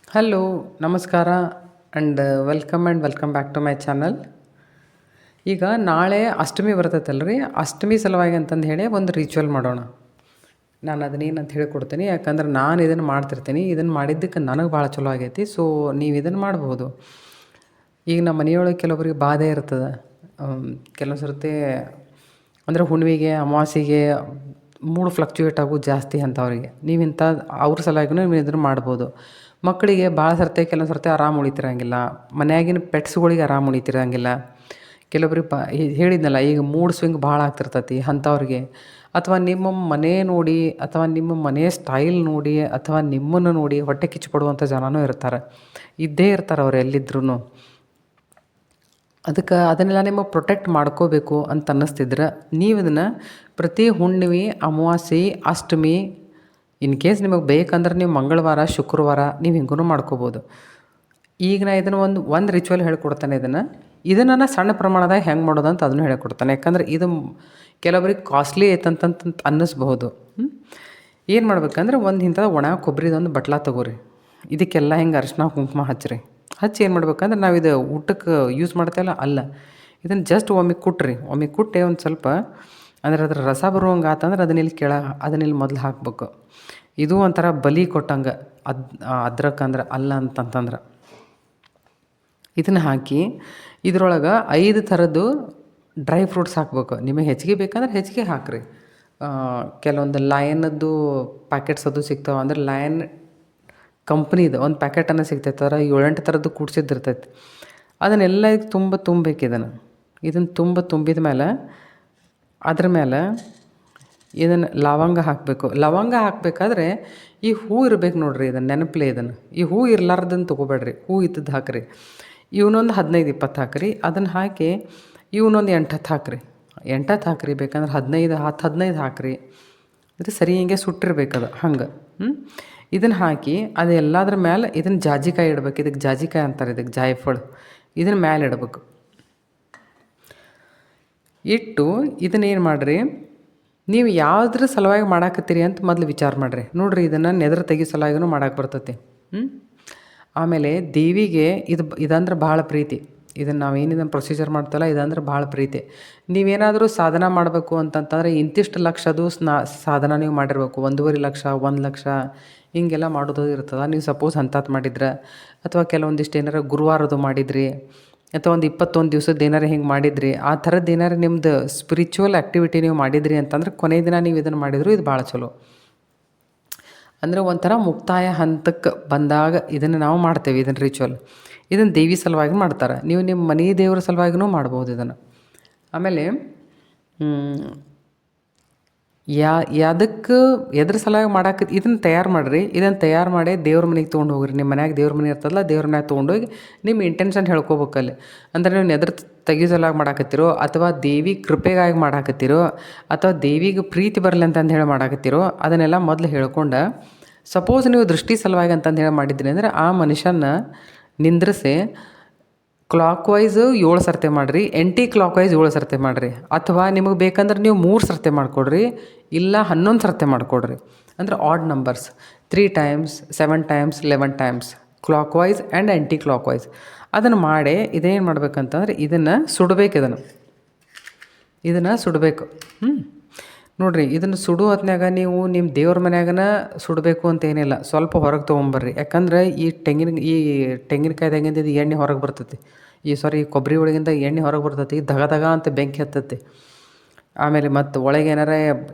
Hello, ನಮಸ್ಕಾರ welcome back to my channel. ಈಗ ನಾಳೆ ಅಷ್ಟಮಿ ಬರ್ತೈತಲ್ರಿ, ಅಷ್ಟಮಿ ಸಲುವಾಗಿ ಅಂತಂದು ಹೇಳಿ ಒಂದು ರಿಚುವಲ್ ಮಾಡೋಣ. ನಾನು ಅದನ್ನೇನಂತ ಹೇಳಿಕೊಡ್ತೀನಿ, ಯಾಕಂದ್ರೆ ನಾನು ಇದನ್ನು ಮಾಡ್ತಿರ್ತೀನಿ. ಇದನ್ನು ಮಾಡಿದ್ದಕ್ಕೆ ನನಗೆ ಭಾಳ ಚಲೋ ಆಗೈತಿ. ಸೊ ನೀವು ಇದನ್ನು ಮಾಡ್ಬೋದು. ಈಗ ನಮ್ಮ ಮನೆಯೊಳಗೆ ಕೆಲವೊಬ್ರಿಗೆ ಬಾಧೆ ಇರ್ತದೆ. ಕೆಲವೊಂದು ಸರ್ತಿ ಅಂದರೆ ಹುಣ್ಣಿಮೆಗೆ, ಅಮಾವಾಸ್ಯೆಗೆ ಮೂಡ್ ಫ್ಲಕ್ಚುಯೇಟ್ ಆಗೋದು ಜಾಸ್ತಿ ಅಂಥವ್ರಿಗೆ. ನೀವು ಅವ್ರ ಸಲುವಾಗಿನೂ ನೀವು ಇದನ್ನು ಮಾಡ್ಬೋದು. ಮಕ್ಕಳಿಗೆ ಭಾಳ ಸರ್ತಿ ಕೆಲವೊಂದು ಸರ್ತಿ ಆರಾಮ ಉಳಿತಿರಂಗಿಲ್ಲ. ಮನ್ಯಾಗಿನ ಪೆಟ್ಸ್ಗಳಿಗೆ ಆರಾಮ ಉಳಿತಿರಂಗಿಲ್ಲ. ಕೆಲವೊಬ್ರಿಗೆ ಹೇಳಿದ್ನಲ್ಲ, ಈಗ ಮೂಡ್ ಸ್ವಿಂಗ್ ಭಾಳ ಆಗ್ತಿರ್ತೈತಿ ಅಂಥವ್ರಿಗೆ. ಅಥವಾ ನಿಮ್ಮ ಮನೆ ನೋಡಿ, ಅಥವಾ ನಿಮ್ಮ ಮನೆಯ ಸ್ಟೈಲ್ ನೋಡಿ, ಅಥವಾ ನಿಮ್ಮನ್ನು ನೋಡಿ ಹೊಟ್ಟೆ ಕಿಚ್ಚು ಪಡುವಂಥ ಜನನೂ ಇರ್ತಾರೆ. ಇದ್ದೇ ಇರ್ತಾರೆ ಅವ್ರು ಎಲ್ಲಿದ್ರೂ. ಅದಕ್ಕೆ ಅದನ್ನೆಲ್ಲ ನಿಮಗೆ ಪ್ರೊಟೆಕ್ಟ್ ಮಾಡ್ಕೋಬೇಕು ಅಂತ ಅನ್ನಿಸ್ತಿದ್ರೆ ನೀವು ಇದನ್ನು ಪ್ರತಿ ಹುಣ್ಣಿಮೆ, ಅಮಾವಾಸ್ಯೆ, ಅಷ್ಟಮಿ, ಇನ್ ಕೇಸ್ ನಿಮಗೆ ಬೇಕಂದ್ರೆ ನೀವು ಮಂಗಳವಾರ, ಶುಕ್ರವಾರ ನೀವು ಹಿಂಗೂ ಮಾಡ್ಕೋಬೋದು. ಈಗ ನಾ ಇದನ್ನು ಒಂದು ರಿಚುವಲ್ ಹೇಳ್ಕೊಡ್ತಾನೆ. ಇದನ್ನು ಸಣ್ಣ ಪ್ರಮಾಣದಾಗ ಹೆಂಗೆ ಮಾಡೋದು ಅಂತ ಅದನ್ನು ಹೇಳ್ಕೊಡ್ತಾನೆ. ಯಾಕಂದ್ರೆ ಇದು ಕೆಲವರಿಗೆ ಕಾಸ್ಟ್ಲಿ ಐತಂತ ಅನ್ನಿಸ್ಬಹುದು. ಏನು ಮಾಡ್ಬೇಕಂದ್ರೆ ಇಂಥದ್ದು ಒಣ ಕೊಬ್ಬರಿದೊಂದು ಬಟ್ಲ ತೊಗೋರಿ. ಇದಕ್ಕೆಲ್ಲ ಹಿಂಗೆ ಅರಿಶಿನ ಕುಂಕುಮ ಹಚ್ಚಿರಿ. ಹಚ್ಚಿ ಏನು ಮಾಡ್ಬೇಕಂದ್ರೆ ನಾವು ಇದು ಊಟಕ್ಕೆ ಯೂಸ್ ಮಾಡ್ತೇವಲ್ಲ, ಅಲ್ಲ, ಇದನ್ನು ಜಸ್ಟ್ ಒಮ್ಮೆ ಕುಟ್ಟೆ ಒಂದು ಸ್ವಲ್ಪ ಅಂದ್ರೆ ಅದ್ರ ರಸ ಬರುವಂಗೆ ಆತಂದ್ರೆ ಅದನ್ನಿಲ್ಲಿ ಮೊದಲು ಹಾಕ್ಬೇಕು. ಇದು ಒಂಥರ ಬಲಿ ಕೊಟ್ಟಂಗೆ. ಅದ್ರಕ್ಕಂದ್ರೆ ಅಲ್ಲ ಅಂತಂತಂದ್ರೆ ಇದನ್ನು ಹಾಕಿ ಇದ್ರೊಳಗೆ 5 ಥರದ್ದು ಡ್ರೈ ಫ್ರೂಟ್ಸ್ ಹಾಕ್ಬೇಕು. ನಿಮಗೆ ಹೆಚ್ಚಿಗೆ ಬೇಕಂದ್ರೆ ಹೆಚ್ಚಿಗೆ ಹಾಕಿರಿ. ಕೆಲವೊಂದು ಲಯನದ್ದು ಪ್ಯಾಕೆಟ್ಸ್ ಅದು ಸಿಗ್ತಾವೆ. ಅಂದ್ರೆ ಲಯನ್ ಕಂಪ್ನಿದು ಒಂದು ಪ್ಯಾಕೆಟನ್ನು ಸಿಗ್ತೈತೆ. ಅದರ 7-8 ಥರದ್ದು ಕೂಡ್ಸಿದ್ದಿರ್ತೈತಿ. ಅದನ್ನೆಲ್ಲ ತುಂಬಬೇಕು. ಇದನ್ನು ತುಂಬಿದ ಮೇಲೆ ಅದ್ರ ಮೇಲೆ ಇದನ್ನು ಲವಂಗ ಹಾಕಬೇಕು. ಲವಂಗ ಹಾಕಬೇಕಾದ್ರೆ ಈ ಹೂ ಇರ್ಬೇಕು ನೋಡ್ರಿ. ಇದನ್ನು ನೆನಪಲೆ. ಈ ಹೂ ಇರ್ಲಾರ್ದನ್ನು ತೊಗೋಬೇಡ್ರಿ. ಹೂ ಇದ್ದದ್ದು ಹಾಕಿರಿ. ಇವನೊಂದು 15-20 ಹಾಕಿರಿ. ಅದನ್ನು ಹಾಕಿ ಇವನೊಂದು 8-10 ಹಾಕಿರಿ. 8-10 ಹಾಕಿರಿ. ಬೇಕಂದ್ರೆ 15 ಹಾಕಿರಿ. ಇದು ಸರಿ ಹಿಂಗೆ ಸುಟ್ಟಿರ್ಬೇಕದು ಹಂಗೆ. ಇದನ್ನು ಹಾಕಿ ಅದೆಲ್ಲದ್ರ ಮೇಲೆ ಇದನ್ನು ಜಾಜಿಕಾಯಿ ಇಡ್ಬೇಕು. ಇದಕ್ಕೆ ಜಾಜಿಕಾಯಿ ಅಂತಾರೆ, ಇದಕ್ಕೆ ಜಾಯಿಫળ. ಇದನ್ನು ಮೇಲೆ ಇಡಬೇಕು. ಇಟ್ಟು ಇದನ್ನೇನು ಮಾಡಿರಿ, ನೀವು ಯಾವುದ್ರ ಸಲುವಾಗಿ ಮಾಡಾಕತ್ತೀರಿ ಅಂತ ಮೊದಲು ವಿಚಾರ ಮಾಡಿರಿ. ನೋಡಿರಿ, ಇದನ್ನು ನೆದ್ರ ತೆಗಿಯೋ ಸಲುವಾಗಿನೂ ಮಾಡಕ್ಕೆ ಬರ್ತೈತಿ. ಆಮೇಲೆ ದೇವಿಗೆ ಇದಂದ್ರೆ ಭಾಳ ಪ್ರೀತಿ. ಇದನ್ನು ನಾವೇನಿದನ್ನು ಪ್ರೊಸೀಜರ್ ಮಾಡ್ತಲ್ಲ, ಇದಂದ್ರೆ ಭಾಳ ಪ್ರೀತಿ. ನೀವೇನಾದರೂ ಸಾಧನ ಮಾಡಬೇಕು ಅಂತಂತಂದರೆ ಇಂತಿಷ್ಟು ಲಕ್ಷದು ಸಾಧನ ನೀವು ಮಾಡಿರ್ಬೇಕು. 1.5 ಲಕ್ಷ, 1 ಲಕ್ಷ ಹಿಂಗೆಲ್ಲ ಮಾಡೋದು ಇರ್ತದೆ. ನೀವು ಸಪೋಸ್ ಅಂಥದ್ದು ಮಾಡಿದ್ರೆ, ಅಥವಾ ಕೆಲವೊಂದಿಷ್ಟು ಏನಾರು ಗುರುವಾರದ್ದು ಮಾಡಿದ್ರಿ, ಅಥವಾ ಒಂದು 21 ದಿವಸದ್ದು ಏನಾರು ಹಿಂಗೆ ಮಾಡಿದ್ರಿ, ಆ ಥರದ್ದು ಏನಾರು ನಿಮ್ದು ಸ್ಪಿರಿಚುವಲ್ ಆ್ಯಕ್ಟಿವಿಟಿ ನೀವು ಮಾಡಿದ್ರಿ ಅಂತಂದ್ರೆ ಕೊನೆಯ ದಿನ ನೀವು ಇದನ್ನು ಮಾಡಿದ್ರು ಇದು ಭಾಳ ಚಲೋ. ಅಂದರೆ ಒಂಥರ ಮುಕ್ತಾಯ ಹಂತಕ್ಕೆ ಬಂದಾಗ ಇದನ್ನು ನಾವು ಮಾಡ್ತೇವೆ. ಇದನ್ನು ರಿಚುವಲ್ ಇದನ್ನು ದೇವಿ ಸಲುವಾಗಿ ಮಾಡ್ತಾರೆ. ನೀವು ನಿಮ್ಮ ಮನೆ ದೇವ್ರ ಸಲುವಾಗಿನೂ ಮಾಡ್ಬೋದು ಇದನ್ನು. ಆಮೇಲೆ ಎದ್ರ ಸಲುವಾಗಿ ಇದನ್ನು ತಯಾರು ಮಾಡಿರಿ. ಇದನ್ನು ತಯಾರು ಮಾಡಿ ದೇವ್ರ ಮನೆಗೆ ತೊಗೊಂಡು ಹೋಗ್ರಿ. ನಿಮ್ಮ ಮನ್ಯಾಗ ದೇವ್ರ ಮನೆ ಇರ್ತದಲ್ಲ, ದೇವ್ರ ಮನ್ಯಾಗ ತೊಗೊಂಡೋಗಿ ನಿಮ್ಮ ಇಂಟೆನ್ಷನ್ ಹೇಳ್ಕೊಬೇಕಲ್ಲಿ. ಅಂದರೆ ನೀವು ಎದ್ರ ತೆಗಿಯೋ ಸಲುವಾಗಿ ಮಾಡಾಕತ್ತೀರೋ, ಅಥವಾ ದೇವಿ ಕೃಪೆಗಾಗಿ ಮಾಡಾಕತ್ತೀರೋ, ಅಥವಾ ದೇವಿಗೆ ಪ್ರೀತಿ ಬರಲಿ ಅಂತಂದು ಹೇಳಿ ಮಾಡಾಕತ್ತೀರೋ, ಅದನ್ನೆಲ್ಲ ಮೊದಲು ಹೇಳ್ಕೊಂಡು, ಸಪೋಸ್ ನೀವು ದೃಷ್ಟಿ ಸಲುವಾಗಿ ಅಂತಂದು ಹೇಳಿ ಮಾಡಿದ್ರಿ ಅಂದರೆ ಆ ಮನುಷ್ಯನ ನಿಂದ್ರಿಸಿ ಕ್ಲಾಕ್ ವೈಸ್ 7 ಸರ್ತೆ ಮಾಡಿರಿ. ಕ್ಲಾಕ್ ವೈಸ್ 7 ಸರ್ತೆ ಮಾಡಿರಿ. ಅಥವಾ ನಿಮಗೆ ಬೇಕಂದ್ರೆ ನೀವು 3 ಸರ್ತೆ ಮಾಡಿಕೊಡ್ರಿ, ಇಲ್ಲ 11 ಸರ್ತೆ ಮಾಡಿಕೊಡ್ರಿ. ಅಂದ್ರೆ odd numbers 3 times, 7 times, 11 times clockwise and clockwise. ಅದನ್ನು ಮಾಡಿ ಇದೇನು ಮಾಡ್ಬೇಕಂತಂದ್ರೆ ಇದನ್ನು ಸುಡಬೇಕು. ಇದನ್ನು ಸುಡಬೇಕು. ನೋಡಿರಿ, ಇದನ್ನು ಸುಡು ಹೊತ್ನ್ಯಾಗ ನೀವು ನಿಮ್ಮ ದೇವ್ರ ಮನ್ಯಾಗನ ಸುಡಬೇಕು ಅಂತ ಏನಿಲ್ಲ. ಸ್ವಲ್ಪ ಹೊರಗೆ ತೊಗೊಂಬರ್ರಿ. ಯಾಕಂದ್ರೆ ಈ ತೆಂಗಿನಕಾಯ್ದಾಗಿಂದ ಇದು ಎಣ್ಣೆ ಹೊರಗೆ ಬರ್ತೈತಿ. ಈ ಕೊಬ್ಬರಿ ಒಳಗಿಂದ ಎಣ್ಣೆ ಹೊರಗೆ ಬರ್ತೈತಿ. ದಗ ಅಂತ ಬೆಂಕಿ ಹತ್ತೈತಿ. ಆಮೇಲೆ ಮತ್ತು ಒಳಗೆ ಏನಾರ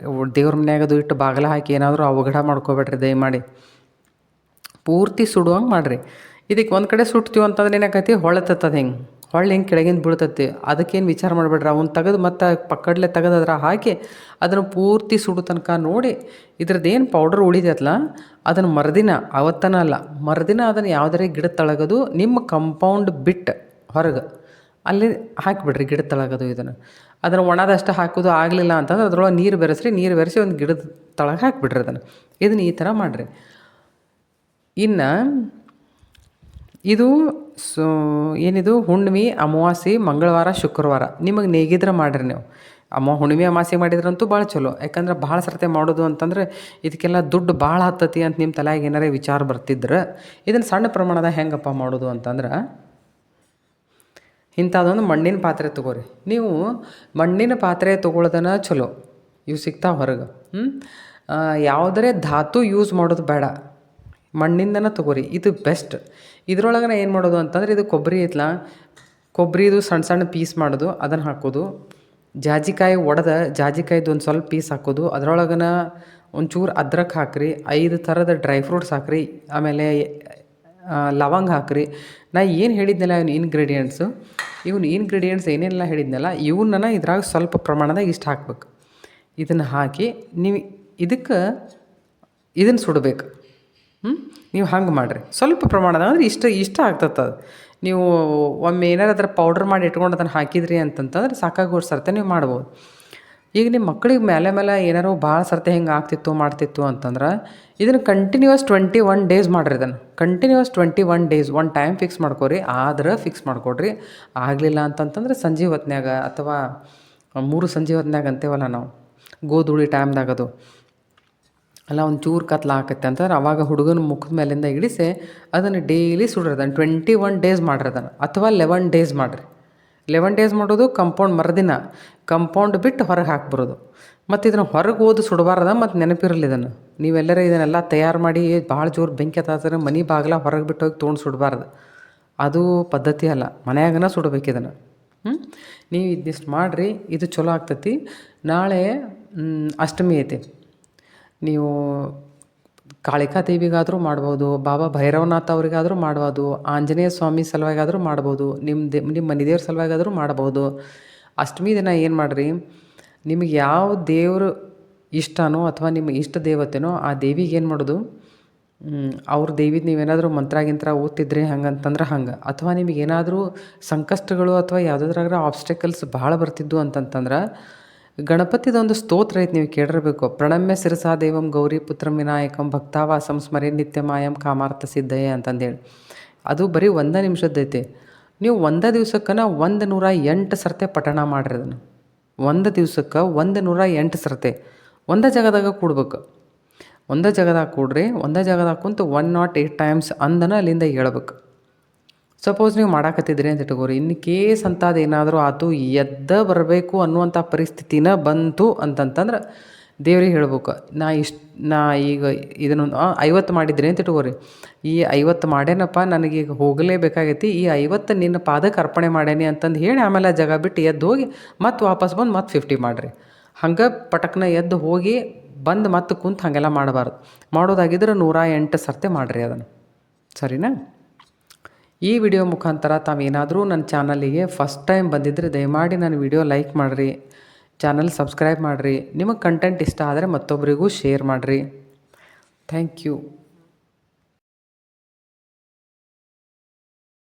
ದೇವ್ರ ಮನ್ಯಾಗದು ಇಟ್ಟು ಬಾಗಿಲ ಹಾಕಿ ಏನಾದರೂ ಅವಘಡ ಮಾಡ್ಕೋಬೇಡ್ರಿ ದಯಮಾಡಿ. ಪೂರ್ತಿ ಸುಡುವಂಗೆ ಮಾಡಿರಿ. ಇದಕ್ಕೆ ಒಂದು ಕಡೆ ಸುಡ್ತೀವಿ ಅಂತಂದ್ರೆ ಏನಾಕೈತಿ, ಹೊಳತತ್ತದ ಹಿಂಗೆ ಕೆಳಗಿಂದ ಬೀಳ್ತೈತಿ. ಅದಕ್ಕೇನು ವಿಚಾರ ಮಾಡಬೇಡ್ರಿ. ಅವನ್ನ ತೆಗೆದು ಮತ್ತು ಪಕ್ಕಡಲೆ ತೆಗೆದು ಅದ್ರ ಹಾಕಿ ಅದನ್ನು ಪೂರ್ತಿ ಸುಡು ತನಕ ನೋಡಿ. ಇದ್ರದ್ದೇನು ಪೌಡರ್ ಉಳಿದೈತಲ್ಲ, ಅದನ್ನು ಮರುದಿನ ಅದನ್ನು ಯಾವುದೇ ಗಿಡದ ತಳಗದು ನಿಮ್ಮ ಕಂಪೌಂಡ್ ಬಿಟ್ಟು ಹೊರಗೆ ಅಲ್ಲಿ ಹಾಕಿಬಿಡ್ರಿ. ಗಿಡದ ತಳಗದು ಅದನ್ನು ಒಣದಷ್ಟು ಹಾಕೋದು ಆಗಲಿಲ್ಲ ಅಂತಂದ್ರೆ ಅದ್ರೊಳಗೆ ನೀರು ಬೆರೆಸಿ ಒಂದು ಗಿಡದ ತಳಗೆ ಹಾಕಿಬಿಡ್ರಿ. ಇದನ್ನು ಈ ಥರ ಮಾಡಿರಿ. ಇನ್ನು ಇದು ಏನಿದು ಹುಣ್ಣಿಮೆ, ಅಮಾವಾಸ್ಯೆ, ಮಂಗಳವಾರ, ಶುಕ್ರವಾರ ನಿಮಗೆ ನೇಗಿದ್ರೆ ಮಾಡಿರಿ. ನೀವು ಹುಣ್ಣಿಮೆ ಅಮಾಸೆ ಮಾಡಿದ್ರಂತೂ ಭಾಳ ಚಲೋ. ಯಾಕಂದ್ರೆ ಭಾಳ ಸರ್ತಿ ಮಾಡೋದು ಅಂತಂದ್ರೆ ಇದಕ್ಕೆಲ್ಲ ದುಡ್ಡು ಭಾಳ ಹತ್ತತಿ ಅಂತ ನಿಮ್ಮ ತಲೆಯಾಗ ಏನಾರೇ ವಿಚಾರ ಬರ್ತಿದ್ರೆ ಇದನ್ನು ಸಣ್ಣ ಪ್ರಮಾಣದಾಗ ಹೆಂಗಪ್ಪ ಮಾಡೋದು ಅಂತಂದ್ರೆ, ಇಂಥದ್ದೊಂದು ಮಣ್ಣಿನ ಪಾತ್ರೆ ತೊಗೋರಿ. ನೀವು ಮಣ್ಣಿನ ಪಾತ್ರೆ ತೊಗೊಳ್ಳೋದನ್ನ ಚಲೋ, ಇವು ಸಿಗ್ತಾವೆ ಹೊರಗೆ. ಯಾವುದರೇ ಧಾತು ಯೂಸ್ ಮಾಡೋದು ಬೇಡ, ಮಣ್ಣಿಂದನೇ ತೊಗೋರಿ, ಇದು ಬೆಸ್ಟ್. ಇದ್ರೊಳಗನೆ ಏನು ಮಾಡೋದು ಅಂತಂದ್ರೆ, ಇದು ಕೊಬ್ಬರಿ ಐತ್ಲ, ಕೊಬ್ಬರಿದು ಸಣ್ಣ ಸಣ್ಣ ಪೀಸ್ ಮಾಡೋದು, ಅದನ್ನು ಹಾಕೋದು. ಜಾಜಿಕಾಯಿ ಜಾಜಿಕಾಯ್ದು ಒಂದು ಸ್ವಲ್ಪ ಪೀಸ್ ಹಾಕೋದು. ಅದರೊಳಗನ ಒಂಚೂರು ಅದ್ರಕ್ ಹಾಕ್ರಿ, 5 ಥರದ ಡ್ರೈ ಫ್ರೂಟ್ಸ್ ಹಾಕ್ರಿ, ಆಮೇಲೆ ಲವಂಗ ಹಾಕ್ರಿ. ನಾ ಏನು ಹೇಳಿದ್ನಲ್ಲ ಇವನ್ ಇಂಗ್ರೀಡಿಯೆಂಟ್ಸ್ ಏನೆಲ್ಲ ಹೇಳಿದ್ನಲ್ಲ ಇವನ್ನ ಇದ್ರಾಗ ಸ್ವಲ್ಪ ಪ್ರಮಾಣದಾಗ ಇಷ್ಟು ಹಾಕ್ಬೇಕು. ಇದನ್ನು ಹಾಕಿ ನೀವು ಇದನ್ನು ಸುಡಬೇಕು. ನೀವು ಹಂಗೆ ಮಾಡಿರಿ ಸ್ವಲ್ಪ ಪ್ರಮಾಣದಾಗ, ಅಂದ್ರೆ ಇಷ್ಟ ಆಗ್ತದೆ ಅದು. ನೀವು ಒಮ್ಮೆ ಏನಾರು ಅದ್ರ ಪೌಡ್ರ್ ಮಾಡಿ ಇಟ್ಕೊಂಡು ಅದನ್ನು ಹಾಕಿದ್ರಿ ಅಂತಂತಂದ್ರೆ ಸಾಕಾಗೋರು ಸರ್ತೆ ನೀವು ಮಾಡ್ಬೋದು. ಈಗ ನಿಮ್ಮ ಮಕ್ಳಿಗೆ ಮೇಲೆ ಏನಾರು ಭಾಳ ಸರ್ತೆ ಹಿಂಗೆ ಮಾಡ್ತಿತ್ತು ಅಂತಂದ್ರೆ ಇದನ್ನು ಕಂಟಿನ್ಯೂಸ್ 21 ಡೇಸ್ ಮಾಡಿರಿ. ಇದನ್ನು ಕಂಟಿನ್ಯೂಸ್ 21 ಡೇಸ್ ಒಂದು ಟೈಮ್ ಫಿಕ್ಸ್ ಮಾಡ್ಕೊರಿ. ಆದ್ರೆ ಫಿಕ್ಸ್ ಮಾಡ್ಕೊಡ್ರಿ. ಆಗಲಿಲ್ಲ ಅಂತಂತಂದ್ರೆ ಸಂಜೆ ಹೊತ್ನ್ಯಾಗ ಅಥವಾ 3 ಸಂಜೆ ಹೊತ್ನ್ಯಾಗ ಅಂತೇವಲ್ಲ ನಾವು, ಗೋಧೂಳಿ ಟೈಮ್ದಾಗದು ಅಲ್ಲ, ಒಂಚೂರು ಕತ್ಲಾಕತ್ತೆ ಅಂತಂದ್ರೆ ಅವಾಗ ಹುಡುಗನ ಮುಖದ ಮೇಲಿಂದ ಇಳಿಸಿ ಅದನ್ನು ಡೈಲಿ ಸುಡ್ರಿ. ಅದನ್ನು 21 ಡೇಸ್ ಮಾಡ್ರಿ ಅದನ್ನು, ಅಥವಾ 11 ಡೇಸ್ ಮಾಡಿರಿ. 11 ಡೇಸ್ ಮಾಡೋದು ಕಂಪೌಂಡ್ ಮರುದಿನ, ಕಂಪೌಂಡ್ ಬಿಟ್ಟು ಹೊರಗೆ ಹಾಕ್ಬರೋದು. ಮತ್ತು ಇದನ್ನು ಹೊರಗೆ ಓದು ಸುಡಬಾರ್ದ. ಮತ್ತು ನೆನಪಿರಲಿ, ಇದನ್ನು ನೀವೆಲ್ಲರೂ ಇದನ್ನೆಲ್ಲ ತಯಾರು ಮಾಡಿ ಭಾಳ ಜೋರು ಬೆಂಕಿ ಹತ್ತಾದ್ರೆ ಮನೆ ಬಾಗಿಲ ಹೊರಗೆ ಬಿಟ್ಟು ಹೋಗಿ ತೊಗೊಂಡು ಸುಡಬಾರ್ದು. ಅದು ಪದ್ಧತಿ ಅಲ್ಲ, ಮನೆಯಾಗನ ಸುಡಬೇಕು ಇದನ್ನು. ನೀವು ಇದಿಷ್ಟು ಮಾಡಿರಿ, ಇದು ಚಲೋ ಆಗ್ತೈತಿ. ನಾಳೆ ಅಷ್ಟಮಿ ಐತಿ. ನೀವು ಕಾಳಿಕಾ ದೇವಿಗಾದರೂ ಮಾಡ್ಬೋದು, ಬಾಬಾ ಭೈರವನಾಥ ಅವರಿಗಾದರೂ ಮಾಡ್ಬೋದು, ಆಂಜನೇಯ ಸ್ವಾಮಿ ಸಲುವಾಗಿಗಾದರೂ ಮಾಡ್ಬೋದು, ನಿಮ್ಮ ಮನೆ ದೇವ್ರ ಸಲುವಾಗಿಗಾದರೂ ಮಾಡ್ಬೋದು. ಅಷ್ಟಮಿ ದಿನ ಏನು ಮಾಡಿರಿ, ನಿಮಗೆ ಯಾವ ದೇವರು ಇಷ್ಟನೋ ಅಥವಾ ನಿಮ್ಮ ಇಷ್ಟ ದೇವತೆನೋ ಆ ದೇವಿಗೆ ಏನು ಮಾಡೋದು, ಅವ್ರ ದೇವಿದು ನೀವೇನಾದರೂ ಮಂತ್ರ ಓದ್ತಿದ್ರಿ ಹಂಗಂತಂದ್ರೆ ಹಂಗೆ, ಅಥವಾ ನಿಮಗೇನಾದರೂ ಸಂಕಷ್ಟಗಳು ಅಥವಾ ಯಾವುದಾದ್ರಾಗ ಆಬ್ಸ್ಟೆಕಲ್ಸ್ ಭಾಳ ಬರ್ತಿದ್ದು ಅಂತಂತಂದ್ರೆ ಗಣಪತಿದೊಂದು ಸ್ತೋತ್ರ ಐತೆ, ನೀವು ಕೇಳಿರಬೇಕು. ಪ್ರಣಮ್ಯ ಶಿರಸಾ ದೇವಂ ಗೌರಿ ಪುತ್ರಂ ವಿನಾಯಕಂ ಭಕ್ತಾವಾಸಂ ಸ್ಮರೇ ನಿತ್ಯಮಾಯಂ ಕಾಮಾರ್ಥ ಸಿದ್ಧಯೇ ಅಂತಂದೇಳಿ. ಅದು ಬರೀ 1 ನಿಮಿಷದ್ದೈತೆ. ನೀವು 1 ದಿವ್ಸಕ್ಕೆ 108 ಸರ್ತೆ ಪಠಣ ಮಾಡಿರಿ. ಅದನ್ನು 1 ದಿವ್ಸಕ್ಕೆ 108 ಸರ್ತೆ ಒಂದೇ ಜಾಗದಾಗ ಕೂಡ್ಬೇಕು. ಒಂದೇ ಜಾಗದಾಗ ಕೂಡ್ರಿ. ಒಂದೇ ಜಾಗದಾಗ ಕುಂತು 108 ಟೈಮ್ಸ್ ಅಂದನ ಅಲ್ಲಿಂದ ಹೇಳ್ಬೇಕು. ಸಪೋಸ್ ನೀವು ಮಾಡಾಕತ್ತಿದ್ರಿ ಅಂತ ಇಟ್ಕೋರಿ, ಇನ್ನು ಕೇಸ್ ಅಂಥದ್ದು ಏನಾದರೂ ಆಯ್ತು, ಬರಬೇಕು ಅನ್ನುವಂಥ ಪರಿಸ್ಥಿತಿನ ಬಂತು ಅಂತಂತಂದ್ರೆ ದೇವ್ರಿಗೆ ಹೇಳ್ಬೇಕು, ನಾ ಈಗ ಇದನ್ನು 50 ಮಾಡಿದ್ರಿ ಅಂತ ಇಟ್ಕೋರಿ, ಈ 50 ಮಾಡೇನಪ್ಪ, ನನಗೀಗ ಹೋಗಲೇಬೇಕಾಗೈತಿ, ಈ 50 ನಿನ್ನ ಪಾದಕ್ಕೆ ಅರ್ಪಣೆ ಮಾಡೇನಿ ಅಂತಂದು ಹೇಳಿ ಆಮೇಲೆ ಆ ಜಾಗ ಬಿಟ್ಟು ಎದ್ದು ಹೋಗಿ ಮತ್ತೆ ವಾಪಸ್ ಬಂದು ಮತ್ತೆ 50 ಮಾಡಿರಿ. ಹಂಗೆ ಪಟಕ್ನ ಎದ್ದು ಹೋಗಿ ಬಂದು ಮತ್ತೆ ಕುಂತು ಹಾಗೆಲ್ಲ ಮಾಡಬಾರ್ದು. ಮಾಡೋದಾಗಿದ್ರೆ 108 ಸರ್ತೆ ಮಾಡಿರಿ ಅದನ್ನು. ಸರಿನಾ? ಈ ವಿಡಿಯೋ ಮುಖಾಂತರ ತಾವೇನಾದರೂ ನನ್ನ ಚಾನಲಿಗೆ ಫಸ್ಟ್ ಟೈಮ್ ಬಂದಿದ್ದರೆ ದಯಮಾಡಿ ನನ್ನ ವಿಡಿಯೋ ಲೈಕ್ ಮಾಡಿರಿ, ಚಾನಲ್ ಸಬ್ಸ್ಕ್ರೈಬ್ ಮಾಡಿರಿ. ನಿಮಗೆ ಕಂಟೆಂಟ್ ಇಷ್ಟ ಆದರೆ ಮತ್ತೊಬ್ಬರಿಗೂ ಶೇರ್ ಮಾಡಿರಿ. Thank you.